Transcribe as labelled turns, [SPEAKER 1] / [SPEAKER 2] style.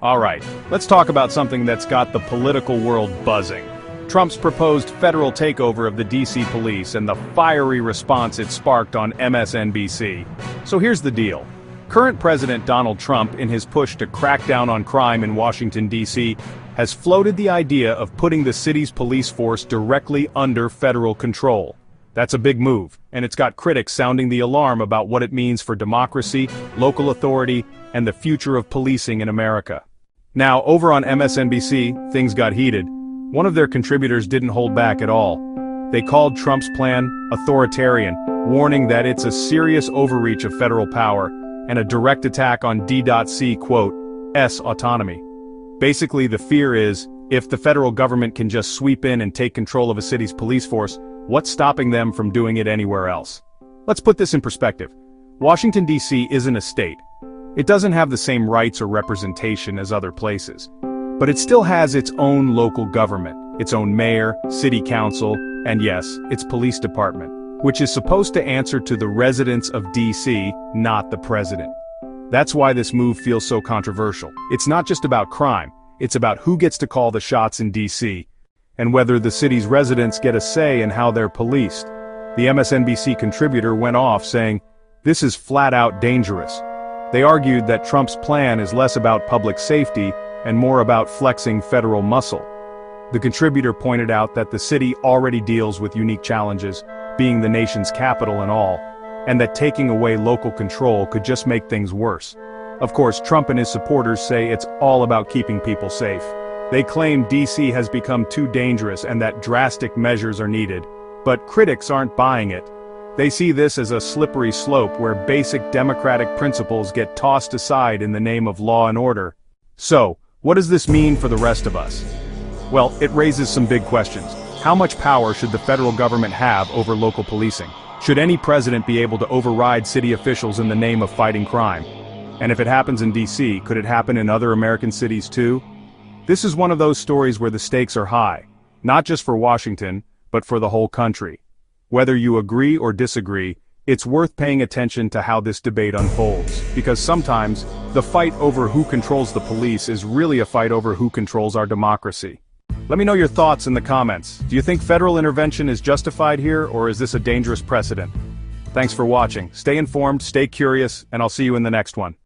[SPEAKER 1] Alright, let's talk about something that's got the political world buzzing. Trump's proposed federal takeover of the DC police and the fiery response it sparked on MSNBC. So here's the deal. Current President Donald Trump, in his push to crack down on crime in Washington, D.C., has floated the idea of putting the city's police force directly under federal control. That's a big move, and it's got critics sounding the alarm about what it means for democracy, local authority, and the future of policing in America. Now, over on MSNBC, things got heated. One of their contributors didn't hold back at all. They called Trump's plan authoritarian, warning that it's a serious overreach of federal power and a direct attack on D.C., quote, "s autonomy." Basically, the fear is, if the federal government can just sweep in and take control of a city's police force, what's stopping them from doing it anywhere else? Let's put this in perspective. Washington, D.C. isn't a state. It doesn't have the same rights or representation as other places. But it still has its own local government, its own mayor, city council, and yes, its police department, which is supposed to answer to the residents of D.C., not the president. That's why this move feels so controversial. It's not just about crime, it's about who gets to call the shots in D.C., and whether the city's residents get a say in how they're policed. The MSNBC contributor went off saying, "This is flat out dangerous." They argued that Trump's plan is less about public safety and more about flexing federal muscle. The contributor pointed out that the city already deals with unique challenges, being the nation's capital and all, and that taking away local control could just make things worse. Of course, Trump and his supporters say it's all about keeping people safe. They claim D.C. has become too dangerous and that drastic measures are needed. But critics aren't buying it. They see this as a slippery slope where basic democratic principles get tossed aside in the name of law and order. So, what does this mean for the rest of us? Well, it raises some big questions. How much power should the federal government have over local policing? Should any president be able to override city officials in the name of fighting crime? And if it happens in D.C., could it happen in other American cities too? This is one of those stories where the stakes are high, not just for Washington, but for the whole country. Whether you agree or disagree, it's worth paying attention to how this debate unfolds, because sometimes, the fight over who controls the police is really a fight over who controls our democracy. Let me know your thoughts in the comments. Do you think federal intervention is justified here, or is this a dangerous precedent? Thanks for watching. Stay informed, stay curious, and I'll see you in the next one.